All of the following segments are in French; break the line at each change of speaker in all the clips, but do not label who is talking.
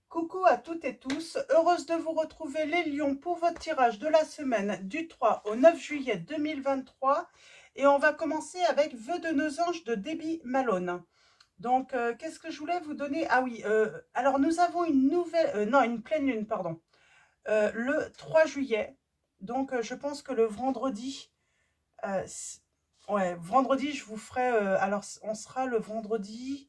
Coucou à toutes et tous, heureuse de vous retrouver les lions pour votre tirage de la semaine du 3 au 9 juillet 2023 et on va commencer avec Vœux de nos anges de Debbie Malone. Donc qu'est-ce que je voulais vous donner? Ah oui, alors nous avons une nouvelle, non une pleine lune pardon, le 3 juillet, donc je pense que le vendredi, ouais vendredi je vous ferai, alors on sera le vendredi...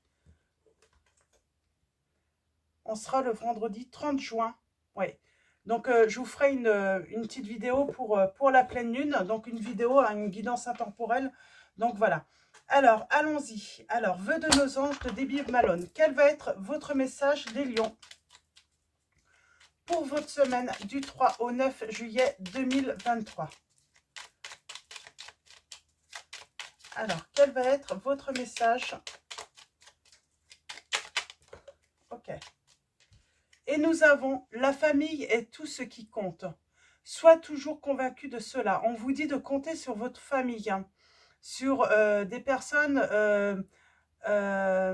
On sera le vendredi 30 juin. Ouais. Donc, je vous ferai une petite vidéo pour la pleine lune. Donc, une vidéo à une guidance intemporelle. Donc, voilà. Alors, allons-y. Alors, Vœux de nos anges de Debbie Malone. Quel va être votre message des lions pour votre semaine du 3 au 9 juillet 2023? Alors, quel va être votre message? Ok. Et nous avons la famille est tout ce qui compte. Sois toujours convaincu de cela. On vous dit de compter sur votre famille, hein, sur des personnes de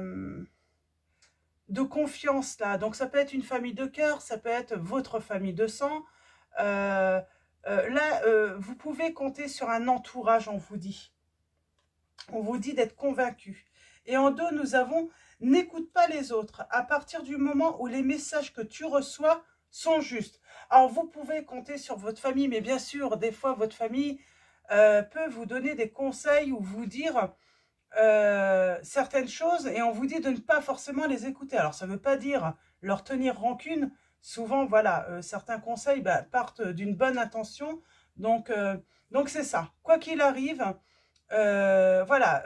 confiance là. Donc ça peut être une famille de cœur, ça peut être votre famille de sang. Vous pouvez compter sur un entourage, on vous dit. On vous dit d'être convaincu. Et en dos, nous avons n'écoute pas les autres à partir du moment où les messages que tu reçois sont justes. Alors, vous pouvez compter sur votre famille, mais bien sûr, des fois, votre famille peut vous donner des conseils ou vous dire certaines choses et on vous dit de ne pas forcément les écouter. Alors, ça ne veut pas dire leur tenir rancune. Souvent, voilà, certains conseils partent d'une bonne intention. Donc c'est ça. Quoi qu'il arrive, voilà,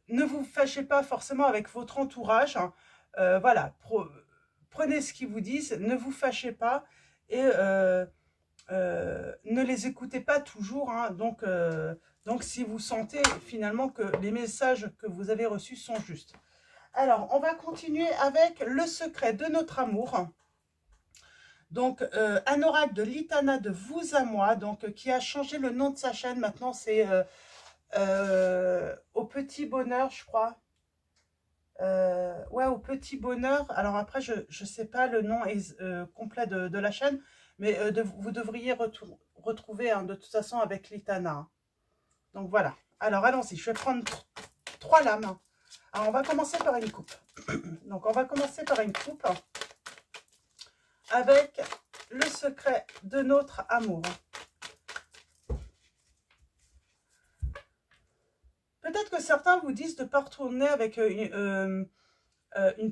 ne vous fâchez pas forcément avec votre entourage. Voilà, prenez ce qu'ils vous disent, ne vous fâchez pas et ne les écoutez pas toujours. Hein. Donc, si vous sentez finalement que les messages que vous avez reçus sont justes. Alors, on va continuer avec le secret de notre amour. Donc, un oracle de Litana de Vous à moi, donc qui a changé le nom de sa chaîne. Maintenant, c'est Au Petit Bonheur, je crois. Ouais, Au Petit Bonheur. Alors après, je ne sais pas le nom complet de la chaîne, mais vous devriez retrouver hein, de toute façon avec Litana. Donc voilà. Alors allons-y, je vais prendre 3 lames. Alors on va commencer par une coupe. Donc on va commencer par une coupe avec le secret de notre amour. Peut-être que certains vous disent de ne pas retourner avec une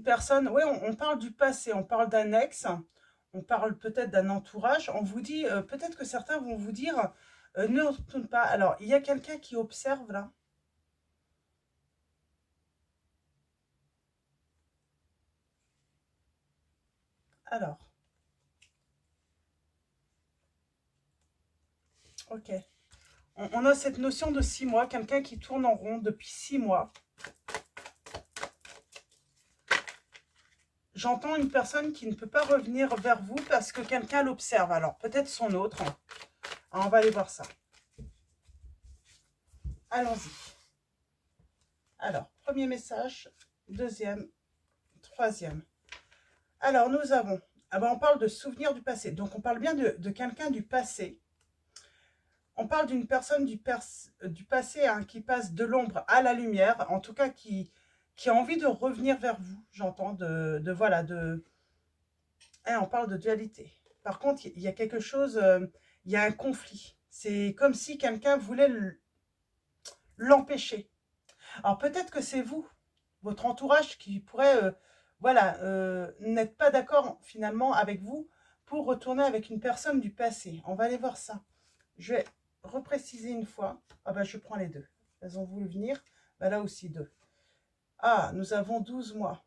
personne. Oui, on parle du passé, on parle d'un ex, on parle peut-être d'un entourage. On vous dit, peut-être que certains vont vous dire, ne retourne pas. Alors, il y a quelqu'un qui observe là. Alors, ok. On a cette notion de 6 mois, quelqu'un qui tourne en rond depuis 6 mois. J'entends une personne qui ne peut pas revenir vers vous parce que quelqu'un l'observe. Alors, peut-être son autre. Alors, on va aller voir ça. Allons-y. Alors, premier message, deuxième, troisième. Alors, nous avons... on parle de souvenirs du passé. Donc, on parle bien de quelqu'un du passé. On parle d'une personne du passé hein, qui passe de l'ombre à la lumière. En tout cas, qui a envie de revenir vers vous. J'entends voilà, on parle de dualité. Par contre, il y a quelque chose, il y a un conflit. C'est comme si quelqu'un voulait l'empêcher. Alors, peut-être que c'est vous, votre entourage, qui pourrait, voilà, n'être pas d'accord finalement avec vous pour retourner avec une personne du passé. On va aller voir ça. Je vais repréciser une fois. Ah je prends les deux. Elles ont voulu venir. Là aussi, 2. Ah, nous avons 12 mois.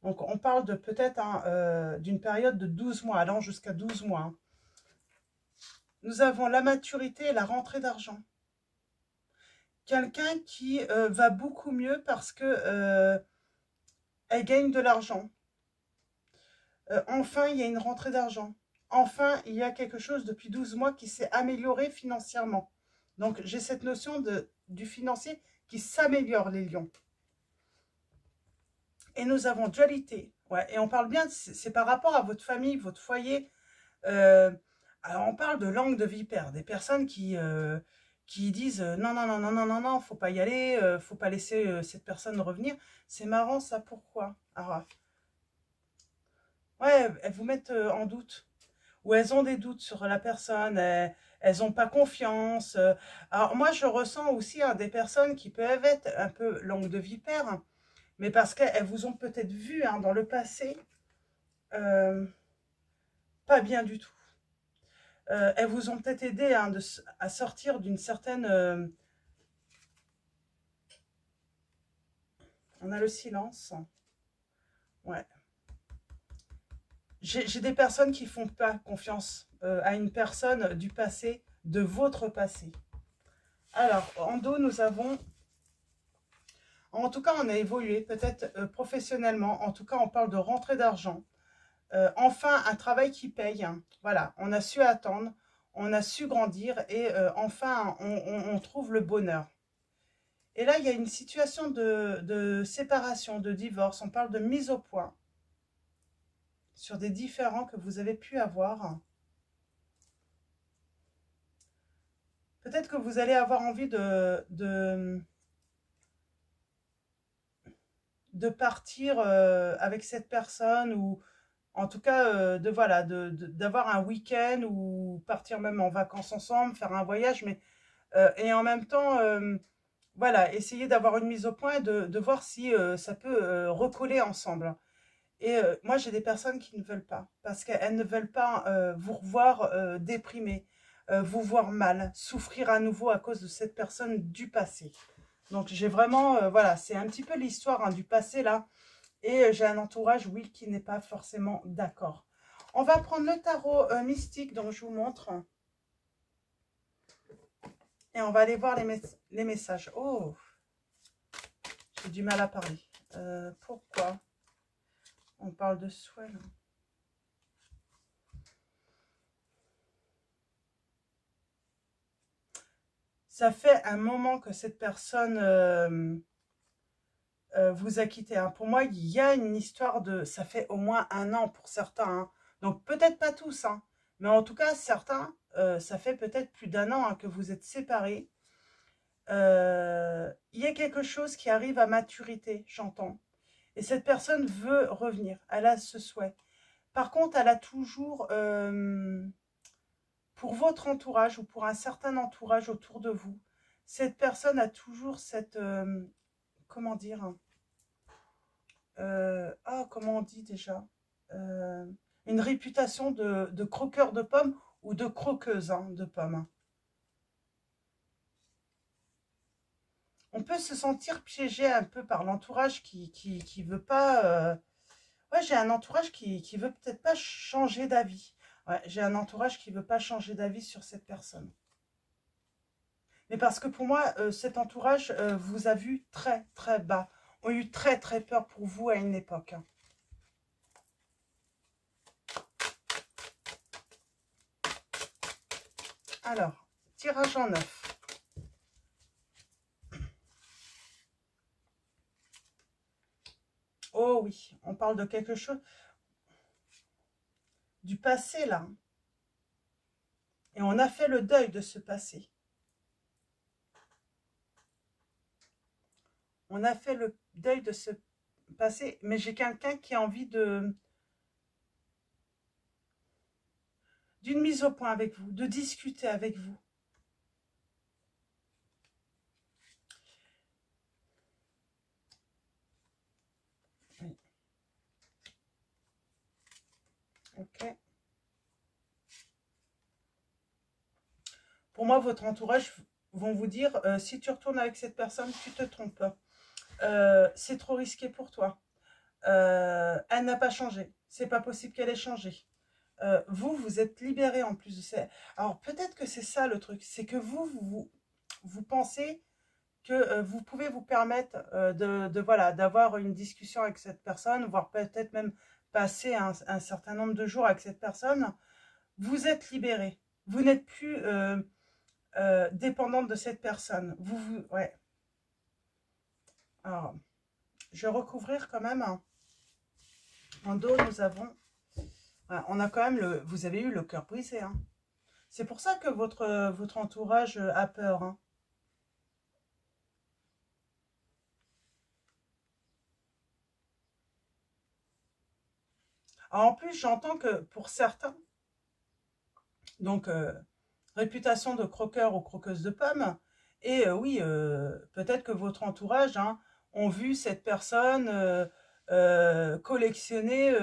Donc, on parle de peut-être hein, d'une période de 12 mois, allant jusqu'à 12 mois. Hein. Nous avons la maturité et la rentrée d'argent. Quelqu'un qui va beaucoup mieux parce que elle gagne de l'argent. Enfin, il y a une rentrée d'argent. Enfin, il y a quelque chose depuis 12 mois qui s'est amélioré financièrement. Donc, j'ai cette notion du financier qui s'améliore, les lions. Et nous avons dualité. Ouais, et on parle bien, c'est par rapport à votre famille, votre foyer. Euh, alors on parle de langue de vipère, des personnes qui disent non, non, non, non, non, non, non, faut pas y aller, faut pas laisser cette personne revenir. C'est marrant ça, pourquoi? Alors, ouais, elles vous mettent en doute. Ou elles ont des doutes sur la personne, elles n'ont pas confiance. Alors moi, je ressens aussi hein, des personnes qui peuvent être un peu langue de vipère, hein, mais parce qu'elles vous ont peut-être vu hein, dans le passé, euh, pas bien du tout. Elles vous ont peut-être aidé hein, à sortir d'une certaine... on a le silence. Ouais. J'ai des personnes qui font pas confiance à une personne du passé, de votre passé. Alors, en dos, nous avons... En tout cas, on a évolué, peut-être professionnellement. En tout cas, on parle de rentrée d'argent. Enfin, un travail qui paye. Voilà, on a su attendre, on a su grandir et enfin, on trouve le bonheur. Et là, il y a une situation de séparation, de divorce. On parle de mise au point sur des différends que vous avez pu avoir. Peut-être que vous allez avoir envie de partir avec cette personne ou en tout cas voilà, d'avoir un week-end ou partir même en vacances ensemble, faire un voyage, mais et en même temps, voilà, essayer d'avoir une mise au point, de voir si ça peut recoller ensemble. Et moi, j'ai des personnes qui ne veulent pas, parce qu'elles ne veulent pas vous revoir déprimé, vous voir mal, souffrir à nouveau à cause de cette personne du passé. Donc, j'ai vraiment, voilà, c'est un petit peu l'histoire hein, du passé, là. Et j'ai un entourage, oui, qui n'est pas forcément d'accord. On va prendre le tarot mystique, donc je vous montre. Et on va aller voir les messages. Oh, j'ai du mal à parler. Pourquoi on parle de souhait là. Ça fait un moment que cette personne vous a quitté. Hein. Pour moi, il y a une histoire de... Ça fait au moins 1 an pour certains. Hein. Donc peut-être pas tous. Hein. Mais en tout cas, certains, ça fait peut-être plus d'1 an hein, que vous êtes séparés. Il y a quelque chose qui arrive à maturité, j'entends. Et cette personne veut revenir. Elle a ce souhait. Par contre, elle a toujours... pour votre entourage ou pour un certain entourage autour de vous, cette personne a toujours cette... comment dire comment on dit déjà une réputation de croqueur de pommes ou de croqueuse hein, de pommes. On peut se sentir piégé un peu par l'entourage qui veut pas... Ouais, j'ai un entourage qui veut peut-être pas changer d'avis. Ouais, j'ai un entourage qui veut pas changer d'avis sur cette personne. Mais parce que pour moi, cet entourage vous a vu très très bas, ont eu très très peur pour vous à une époque. Alors, tirage en 9. Oh oui, on parle de quelque chose du passé là. Et on a fait le deuil de ce passé. On a fait le deuil de ce passé, mais j'ai quelqu'un qui a envie d'une mise au point avec vous, de discuter avec vous. Oui. Ok. Pour moi, votre entourage vont vous dire, si tu retournes avec cette personne, tu te trompes. C'est trop risqué pour toi. Elle n'a pas changé. C'est pas possible qu'elle ait changé. Vous êtes libéré en plus de ça. Alors peut-être que c'est ça le truc, c'est que vous pensez que vous pouvez vous permettre voilà, d'avoir une discussion avec cette personne, voire peut-être même passer un certain nombre de jours avec cette personne. Vous êtes libéré. Vous n'êtes plus dépendante de cette personne. Ouais. Alors, Je vais recouvrir quand même. En dos, nous avons... Voilà, on a quand même le... Vous avez eu le cœur brisé. Hein. C'est pour ça que votre entourage a peur. Hein. Alors, en plus, j'entends que pour certains, donc réputation de croqueur ou croqueuse de pommes, et oui, peut-être que votre entourage hein, ont vu cette personne collectionner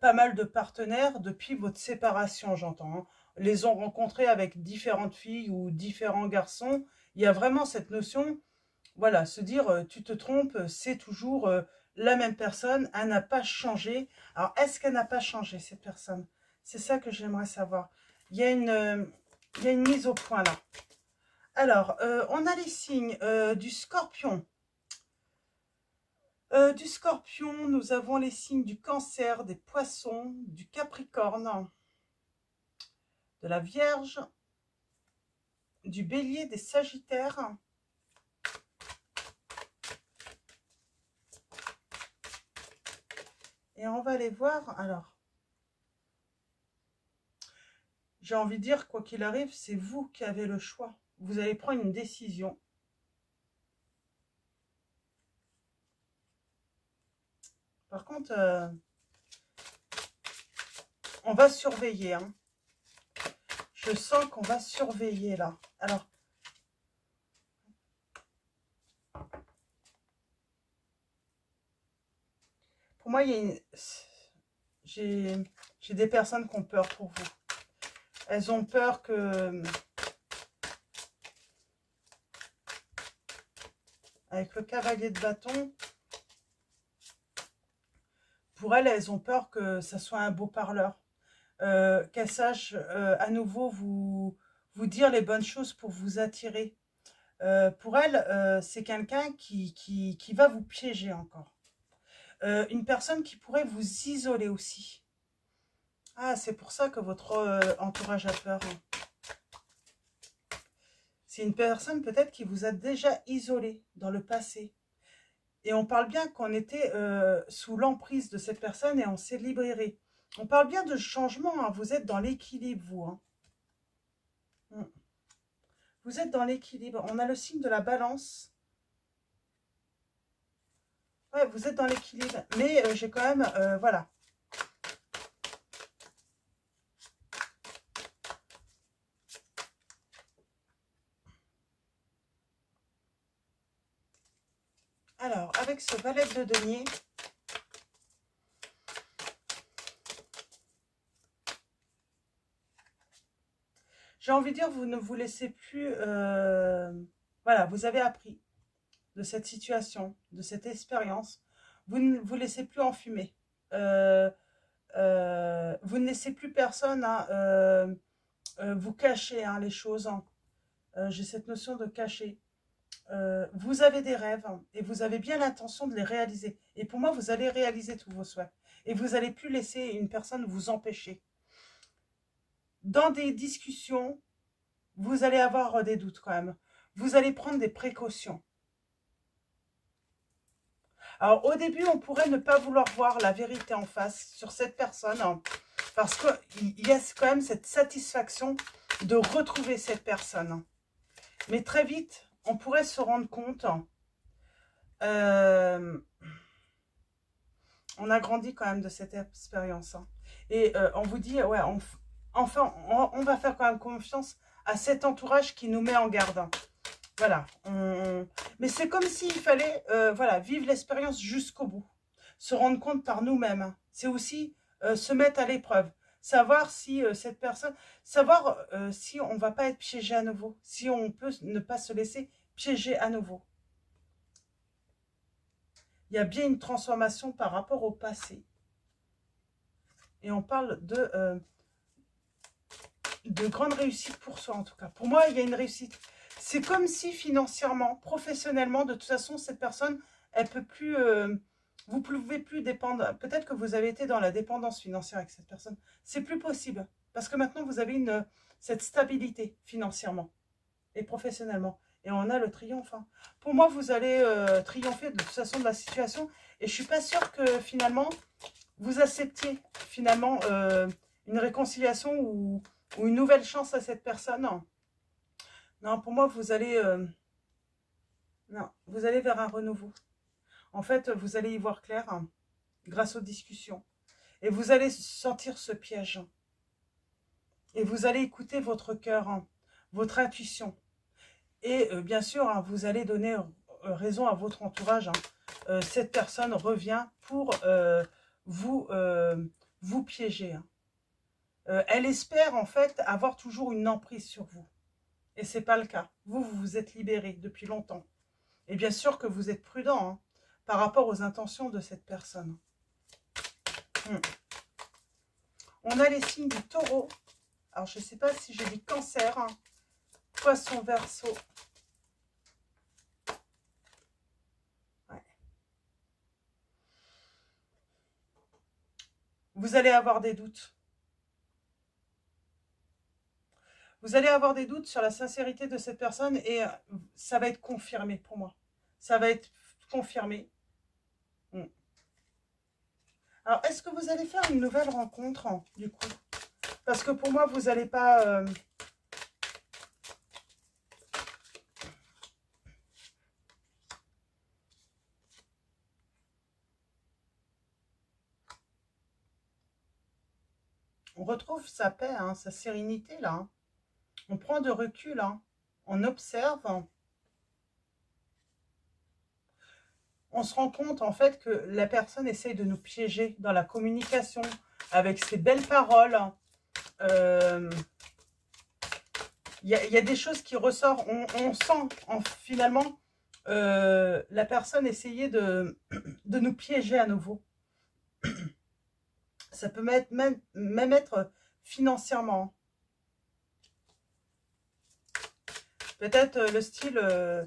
pas mal de partenaires depuis votre séparation, j'entends. Hein. Les ont rencontrés avec différentes filles ou différents garçons. Il y a vraiment cette notion, voilà, se dire tu te trompes, c'est toujours la même personne, elle n'a pas changé. Alors, est-ce qu'elle n'a pas changé, cette personne? C'est ça que j'aimerais savoir. Il y a une mise au point là. Alors, on a les signes du Scorpion. Du Scorpion, nous avons les signes du Cancer, des Poissons, du Capricorne, de la Vierge, du Bélier, des Sagittaires. Et on va aller voir, alors, j'ai envie de dire, quoi qu'il arrive, c'est vous qui avez le choix. Vous allez prendre une décision. Par contre, on va surveiller. Hein. Je sens qu'on va surveiller là. Alors, pour moi, j'ai des personnes qui ont peur pour vous. Elles ont peur que... Avec le cavalier de bâton, pour elles ont peur que ça soit un beau parleur. Qu'elles sachent à nouveau vous dire les bonnes choses pour vous attirer. Pour elles, c'est quelqu'un qui va vous piéger encore. Une personne qui pourrait vous isoler aussi. Ah, c'est pour ça que votre entourage a peur. C'est une personne peut-être qui vous a déjà isolé dans le passé. Et on parle bien qu'on était sous l'emprise de cette personne et on s'est libéré. On parle bien de changement, hein. Vous êtes dans l'équilibre, vous. Hein. Vous êtes dans l'équilibre. On a le signe de la balance. Ouais, vous êtes dans l'équilibre. Mais j'ai quand même, voilà. Alors, avec ce valet de denier, j'ai envie de dire, vous ne vous laissez plus... voilà, vous avez appris de cette situation, de cette expérience. Vous ne vous laissez plus enfumer. Vous ne laissez plus personne hein, vous cacher hein, les choses. Hein. J'ai cette notion de cacher. Vous avez des rêves hein, et vous avez bien l'intention de les réaliser. Et pour moi, vous allez réaliser tous vos souhaits. Et vous n'allez plus laisser une personne vous empêcher. Dans des discussions, vous allez avoir des doutes quand même. Vous allez prendre des précautions. Alors, au début, on pourrait ne pas vouloir voir la vérité en face sur cette personne, hein, parce qu'il y a quand même cette satisfaction de retrouver cette personne. Mais très vite, on pourrait se rendre compte, on a grandi quand même de cette expérience. Hein, et on vous dit, ouais, enfin, on va faire quand même confiance à cet entourage qui nous met en garde. Hein. Voilà. Mais c'est comme s'il fallait voilà, vivre l'expérience jusqu'au bout. Se rendre compte par nous-mêmes. C'est aussi se mettre à l'épreuve. Savoir si cette personne... Savoir si on ne va pas être piégé à nouveau. Si on peut ne pas se laisser piéger à nouveau. Il y a bien une transformation par rapport au passé. Et on parle de grandes réussites pour soi, en tout cas. Pour moi, il y a une réussite. C'est comme si financièrement, professionnellement, de toute façon, cette personne, elle peut plus... vous ne pouvez plus dépendre. Peut-être que vous avez été dans la dépendance financière avec cette personne. C'est plus possible. Parce que maintenant, vous avez cette stabilité financièrement et professionnellement. Et on a le triomphe. Hein. Pour moi, vous allez triompher de toute façon de la situation. Et je ne suis pas sûre que finalement, vous acceptiez finalement une réconciliation ou une nouvelle chance à cette personne. Non, pour moi, non, vous allez vers un renouveau. En fait, vous allez y voir clair hein, grâce aux discussions. Et vous allez sentir ce piège. Et vous allez écouter votre cœur, hein, votre intuition. Et bien sûr, hein, vous allez donner raison à votre entourage. Hein. Cette personne revient pour vous piéger. Hein. Elle espère en fait avoir toujours une emprise sur vous. Et ce n'est pas le cas. Vous vous êtes libéré depuis longtemps. Et bien sûr que vous êtes prudent hein, par rapport aux intentions de cette personne. On a les signes du taureau. Alors, je ne sais pas si j'ai dit cancer, hein. Poisson, verseau. Ouais. Vous allez avoir des doutes. Vous allez avoir des doutes sur la sincérité de cette personne et ça va être confirmé pour moi. Ça va être confirmé. Alors, est-ce que vous allez faire une nouvelle rencontre, hein, du coup? Parce que pour moi, vous n'allez pas... On retrouve sa paix, hein, sa sérénité, là. Hein. On prend de recul, hein. On observe. On se rend compte, en fait, que la personne essaye de nous piéger dans la communication, avec ses belles paroles. Il y a des choses qui ressortent. On sent, finalement, la personne essayer de nous piéger à nouveau. Ça peut même être financièrement. Peut-être le style,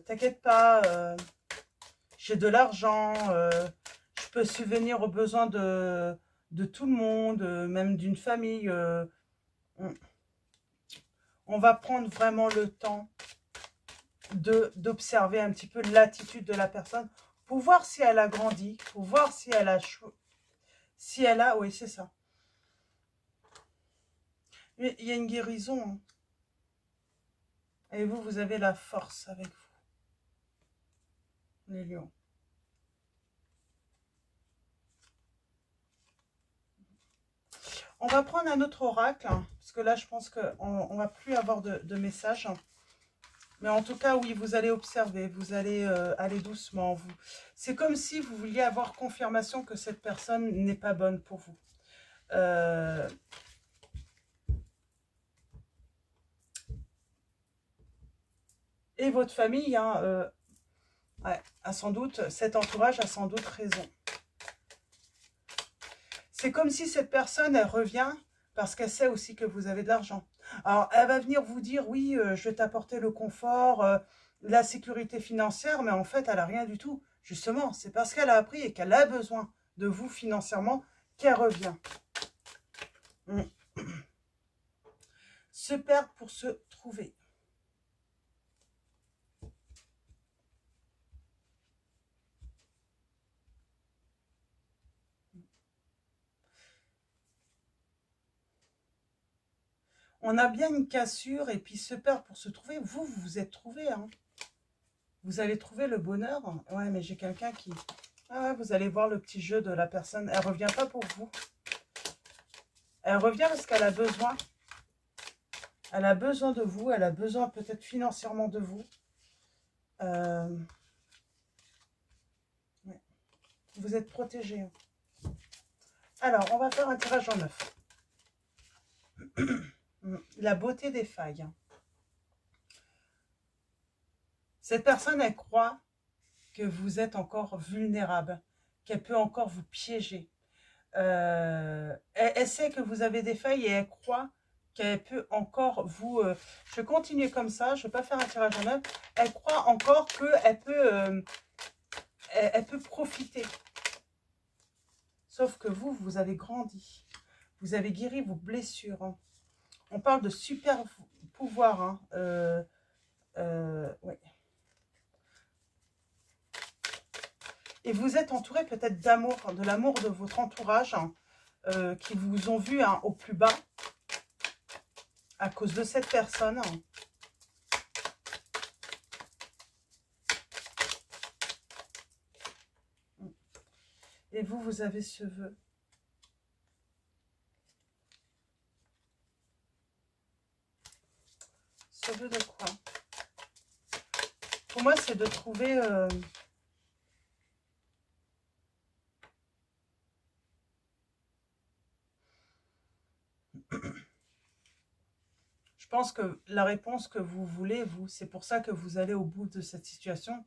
t'inquiète pas, j'ai de l'argent, je peux subvenir aux besoins de tout le monde, même d'une famille. On va prendre vraiment le temps d'observer un petit peu l'attitude de la personne pour voir si elle a grandi, pour voir si elle a... oui, c'est ça. Mais il y a une guérison. Hein. Et vous, vous avez la force avec vous. Les lions. On va prendre un autre oracle, hein, parce que là, je pense qu'on ne va plus avoir de message. Mais en tout cas, oui, vous allez observer, vous allez aller doucement. C'est comme si vous vouliez avoir confirmation que cette personne n'est pas bonne pour vous. Et votre famille, hein, a sans doute, cet entourage a sans doute raison. C'est comme si cette personne, elle revient parce qu'elle sait aussi que vous avez de l'argent. Alors, elle va venir vous dire, oui, je vais t'apporter le confort, la sécurité financière, mais en fait, elle n'a rien du tout. Justement, c'est parce qu'elle a appris et qu'elle a besoin de vous financièrement qu'elle revient. Se perdre pour se trouver. On a bien une cassure et puis se perdre pour se trouver. Vous vous êtes trouvé. Hein. Vous allez trouver le bonheur. Ouais, mais j'ai quelqu'un qui... Ah ouais, vous allez voir le petit jeu de la personne. Elle ne revient pas pour vous. Elle revient parce qu'elle a besoin. Elle a besoin de vous. Elle a besoin peut-être financièrement de vous. Ouais. Vous êtes protégé. Hein. Alors, on va faire un tirage en 9. La beauté des failles. Cette personne, elle croit que vous êtes encore vulnérable, qu'elle peut encore vous piéger. Elle sait que vous avez des failles et elle croit qu'elle peut encore vous... je vais continuer comme ça, je ne vais pas faire un tirage en 9. Elle croit encore qu'elle peut, elle peut profiter. Sauf que vous avez grandi. Vous avez guéri vos blessures. Hein. On parle de super pouvoir. Hein. Ouais. Et vous êtes entouré peut-être d'amour, de l'amour de votre entourage, hein, qui vous ont vu hein, au plus bas à cause de cette personne. Et vous, vous avez ce vœu. Ce vœu de quoi? Pour moi, c'est de trouver... Je pense que la réponse que vous voulez, vous, c'est pour ça que vous allez au bout de cette situation.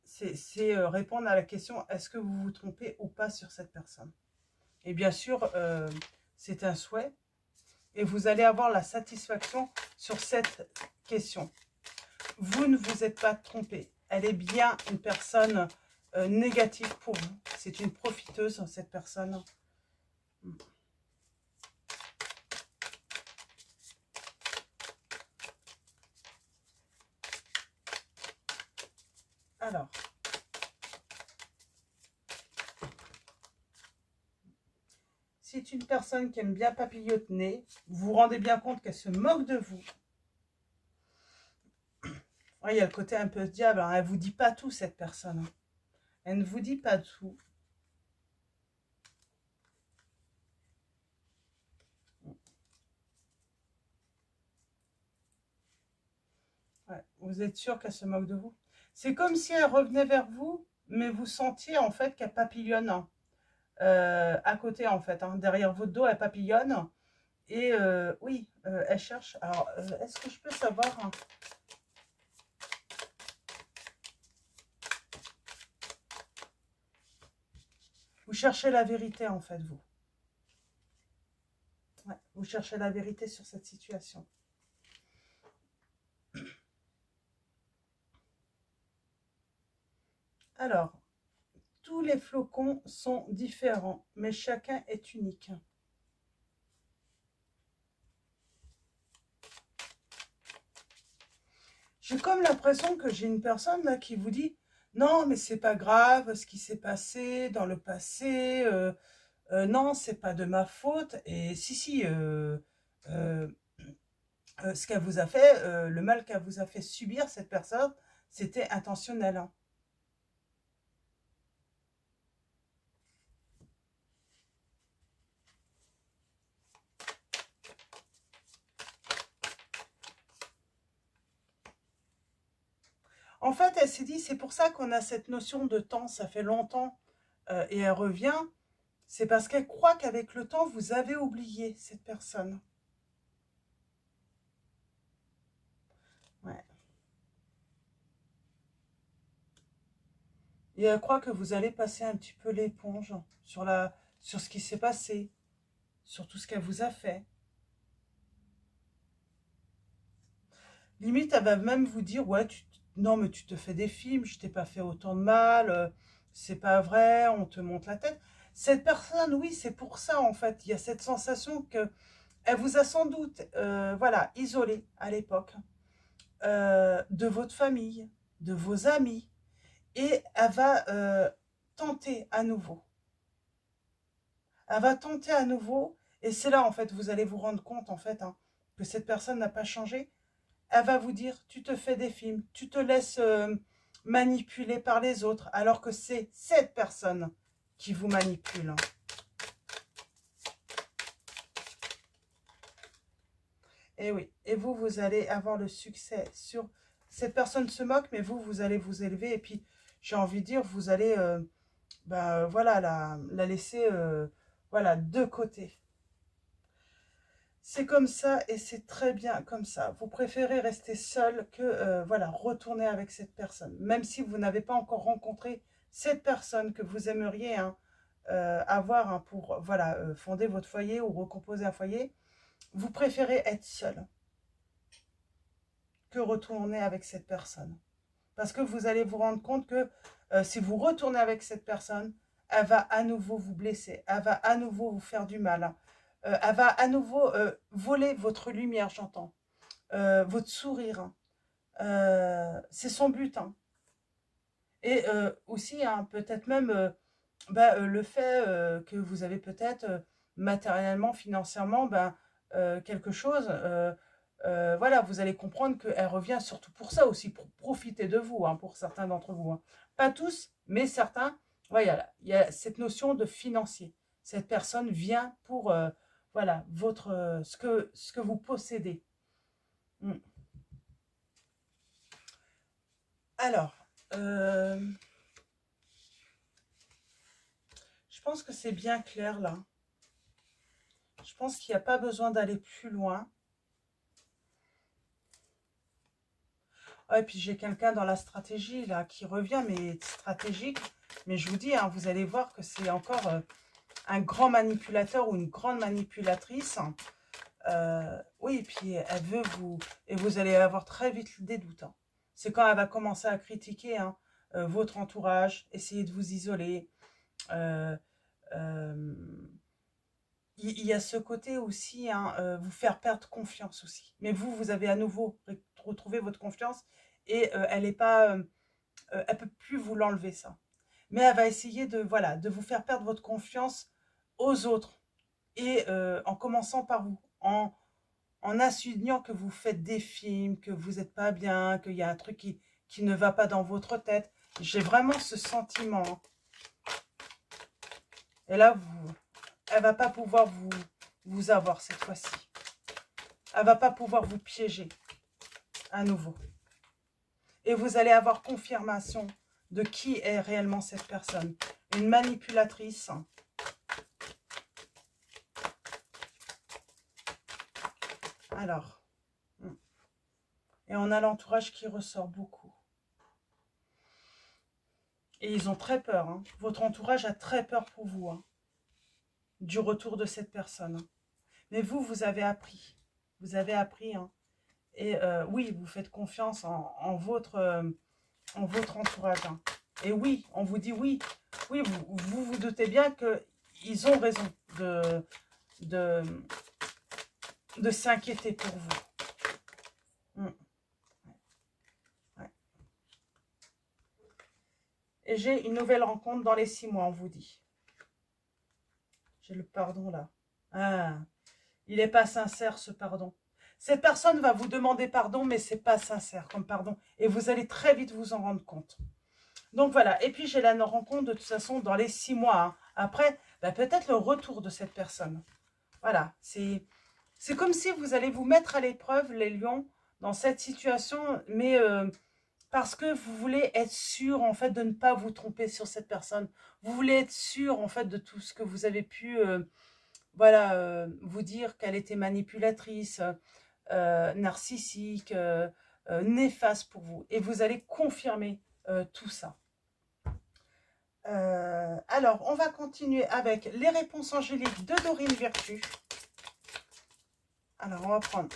C'est répondre à la question, est-ce que vous vous trompez ou pas sur cette personne? Et bien sûr, c'est un souhait. Et vous allez avoir la satisfaction sur cette question. Vous ne vous êtes pas trompé. Elle est bien une personne négative pour vous. C'est une profiteuse, cette personne. Alors, c'est une personne qui aime bien papilloter, vous vous rendez bien compte qu'elle se moque de vous. Ouais, il y a le côté un peu diable, hein. Elle ne vous dit pas tout, cette personne. Elle ne vous dit pas tout. Ouais, vous êtes sûr qu'elle se moque de vous? C'est comme si elle revenait vers vous, mais vous sentiez en fait qu'elle papillonne. Hein. À côté en fait, hein. Derrière votre dos, elle papillonne. Et oui, elle cherche. Alors, est-ce que je peux savoir hein, vous cherchez la vérité en fait, vous. Ouais, vous cherchez la vérité sur cette situation. Alors, tous les flocons sont différents, mais chacun est unique. J'ai comme l'impression que j'ai une personne là qui vous dit « Non, mais c'est pas grave ce qui s'est passé dans le passé, non, c'est pas de ma faute. » Et si, ce qu'elle vous a fait, le mal qu'elle vous a fait subir, cette personne, c'était intentionnel. Hein. En fait, elle s'est dit, c'est pour ça qu'on a cette notion de temps, ça fait longtemps, et elle revient, c'est parce qu'elle croit qu'avec le temps, vous avez oublié cette personne. Ouais. Et elle croit que vous allez passer un petit peu l'éponge sur ce qui s'est passé, sur tout ce qu'elle vous a fait. Limite, elle va même vous dire, ouais, non, mais tu te fais des films, je t'ai pas fait autant de mal, c'est pas vrai, on te monte la tête. Cette personne, oui, c'est pour ça, en fait. Il y a cette sensation que elle vous a sans doute, voilà, isolé à l'époque de votre famille, de vos amis, et elle va tenter à nouveau. Elle va tenter à nouveau, et c'est là, en fait, vous allez vous rendre compte, en fait, hein, que cette personne n'a pas changé. Elle va vous dire, tu te fais des films, tu te laisses manipuler par les autres, alors que c'est cette personne qui vous manipule. Et oui, et vous, vous allez avoir le succès sur... Cette personne se moque, mais vous, vous allez vous élever, et puis, j'ai envie de dire, vous allez, voilà, la laisser, voilà, de côté. C'est comme ça et c'est très bien comme ça. Vous préférez rester seul que voilà, retourner avec cette personne. Même si vous n'avez pas encore rencontré cette personne que vous aimeriez hein, avoir hein, pour voilà, fonder votre foyer ou recomposer un foyer, vous préférez être seul que retourner avec cette personne. Parce que vous allez vous rendre compte que si vous retournez avec cette personne, elle va à nouveau vous blesser, elle va à nouveau vous faire du mal. Elle va à nouveau voler votre lumière, j'entends, votre sourire. Hein. C'est son but. Hein. Et aussi, hein, peut-être même le fait que vous avez peut-être matériellement, financièrement, quelque chose, voilà, vous allez comprendre qu'elle revient surtout pour ça aussi, pour profiter de vous, hein, pour certains d'entre vous, hein. Pas tous, mais certains. Voilà, il y a cette notion de financier. Cette personne vient pour, voilà, votre, ce que vous possédez. Mm. Alors, je pense que c'est bien clair là. Je pense qu'il n'y a pas besoin d'aller plus loin. Ah, et puis j'ai quelqu'un dans la stratégie là qui revient, mais stratégique. Mais je vous dis, hein, vous allez voir que c'est encore un grand manipulateur ou une grande manipulatrice. Oui, et puis elle veut vous... Et vous allez avoir très vite des doutes, hein. C'est quand elle va commencer à critiquer, hein, votre entourage, essayer de vous isoler. Euh, euh, il y a ce côté aussi, hein, vous faire perdre confiance aussi. Mais vous, vous avez à nouveau retrouvé votre confiance et elle n'est pas... elle peut plus vous l'enlever, ça. Mais elle va essayer de, voilà, de vous faire perdre votre confiance aux autres. Et en commençant par vous, en insinuant que vous faites des films, que vous n'êtes pas bien, qu'il y a un truc qui ne va pas dans votre tête. J'ai vraiment ce sentiment, hein. Et là, elle va pas pouvoir vous avoir cette fois-ci. Elle va pas pouvoir vous piéger à nouveau. Et vous allez avoir confirmation de qui est réellement cette personne. Une manipulatrice. Alors, et on a l'entourage qui ressort beaucoup. Et ils ont très peur, hein. Votre entourage a très peur pour vous, hein, du retour de cette personne. Mais vous, vous avez appris. Vous avez appris, hein. Et oui, vous faites confiance en votre entourage, hein. Et oui, on vous dit oui. Oui, vous doutez bien qu'ils ont raison de, de s'inquiéter pour vous. Ouais. Et j'ai une nouvelle rencontre dans les 6 mois, on vous dit. J'ai le pardon là. Ah, il n'est pas sincère ce pardon. Cette personne va vous demander pardon, mais c'est pas sincère comme pardon. Et vous allez très vite vous en rendre compte. Donc voilà. Et puis j'ai la rencontre de toute façon dans les 6 mois, hein. Après, peut-être le retour de cette personne. Voilà. C'est comme si vous allez vous mettre à l'épreuve, les lions, dans cette situation, mais parce que vous voulez être sûr, en fait, de ne pas vous tromper sur cette personne. Vous voulez être sûr, en fait, de tout ce que vous avez pu, voilà, vous dire qu'elle était manipulatrice, narcissique, néfaste pour vous. Et vous allez confirmer tout ça. Alors, on va continuer avec les réponses angéliques de Dorine Virtue. Alors, on va prendre...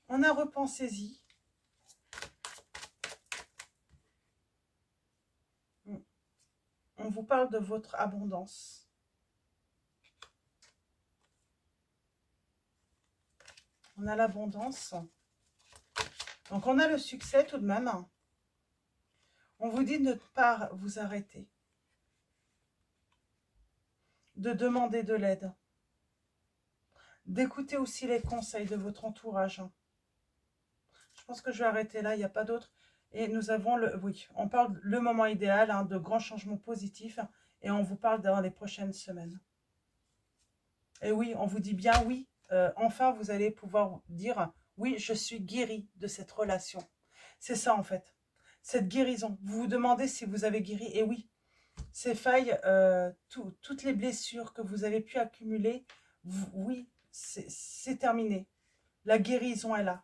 On a repensez-y. On vous parle de votre abondance. On a l'abondance. Donc, on a le succès tout de même. On vous dit de ne pas vous arrêter. De demander de l'aide. D'écouter aussi les conseils de votre entourage. Je pense que je vais arrêter là, il n'y a pas d'autre. Et nous avons le... Oui, on parle le moment idéal, hein, de grands changements positifs. Et on vous parle dans les prochaines semaines. Et oui, on vous dit bien oui. Enfin, vous allez pouvoir dire oui, je suis guérie de cette relation. C'est ça en fait. Cette guérison. Vous vous demandez si vous avez guéri. Et oui, ces failles, toutes les blessures que vous avez pu accumuler, oui, c'est terminé. La guérison est là.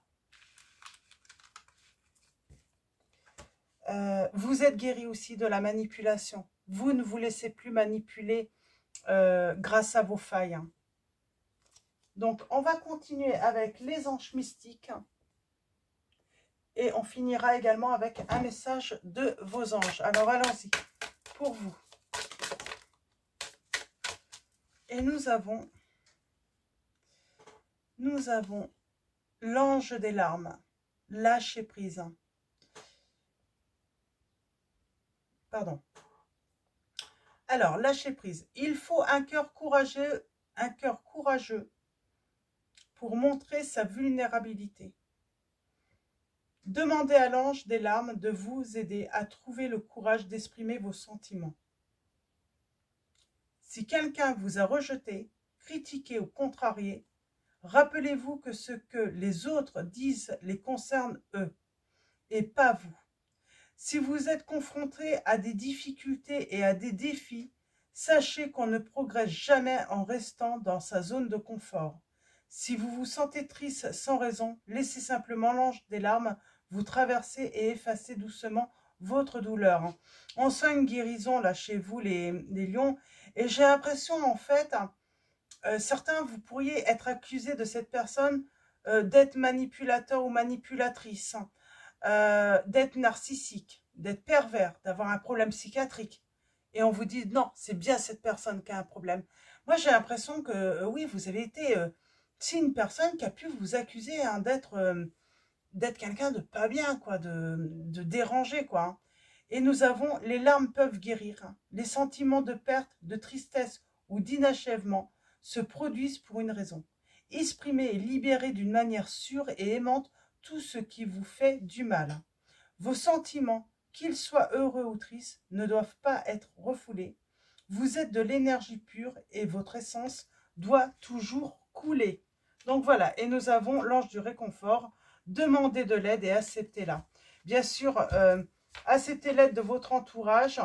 Vous êtes guéri aussi de la manipulation. Vous ne vous laissez plus manipuler grâce à vos failles, hein. Donc, on va continuer avec les anges mystiques. Et on finira également avec un message de vos anges. Alors, allons-y pour vous. Et nous avons l'ange des larmes. Lâchez prise. Pardon. Alors, lâcher prise. Il faut un cœur courageux pour montrer sa vulnérabilité. Demandez à l'ange des larmes de vous aider à trouver le courage d'exprimer vos sentiments. Si quelqu'un vous a rejeté, critiqué ou contrarié, rappelez-vous que ce que les autres disent les concerne eux, et pas vous. Si vous êtes confronté à des difficultés et à des défis, sachez qu'on ne progresse jamais en restant dans sa zone de confort. Si vous vous sentez triste sans raison, laissez simplement l'ange des larmes vous traverser et effacer doucement votre douleur. On sent une guérison là chez vous les lions, et j'ai l'impression en fait, certains vous pourriez être accusés de cette personne d'être manipulateur ou manipulatrice, d'être narcissique, d'être pervers, d'avoir un problème psychiatrique. Et on vous dit non, c'est bien cette personne qui a un problème. Moi j'ai l'impression que oui, vous avez été c'est une personne qui a pu vous accuser hein, d'être quelqu'un de pas bien, quoi, de dérangé, quoi. Hein. Et nous avons, les larmes peuvent guérir. Hein. Les sentiments de perte, de tristesse ou d'inachèvement se produisent pour une raison. Exprimez et libérez d'une manière sûre et aimante tout ce qui vous fait du mal. Vos sentiments, qu'ils soient heureux ou tristes, ne doivent pas être refoulés. Vous êtes de l'énergie pure et votre essence doit toujours couler. Donc voilà, et nous avons l'ange du réconfort. Demandez de l'aide et acceptez-la. Bien sûr, acceptez l'aide de votre entourage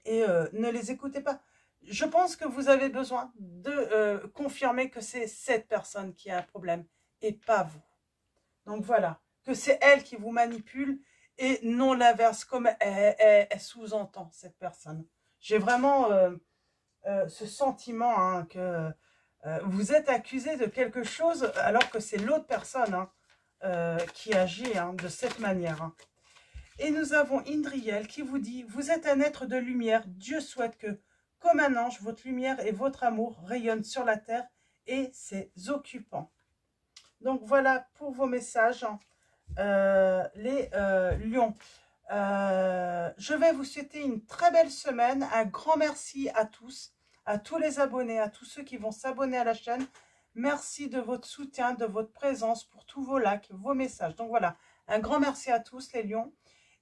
et ne les écoutez pas. Je pense que vous avez besoin de confirmer que c'est cette personne qui a un problème et pas vous. Donc voilà, que c'est elle qui vous manipule et non l'inverse, comme elle sous-entend cette personne. J'ai vraiment ce sentiment hein, que vous êtes accusé de quelque chose alors que c'est l'autre personne hein, qui agit hein, de cette manière. Hein. Et nous avons Indriel qui vous dit, vous êtes un être de lumière, Dieu souhaite que, comme un ange, votre lumière et votre amour rayonnent sur la terre et c'est occupant. Donc voilà pour vos messages, les lions. Je vais vous souhaiter une très belle semaine, un grand merci à tous les abonnés, à tous ceux qui vont s'abonner à la chaîne. Merci de votre soutien, de votre présence pour tous vos likes, vos messages. Donc voilà, un grand merci à tous les lions.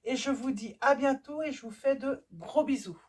Et je vous dis à bientôt et je vous fais de gros bisous.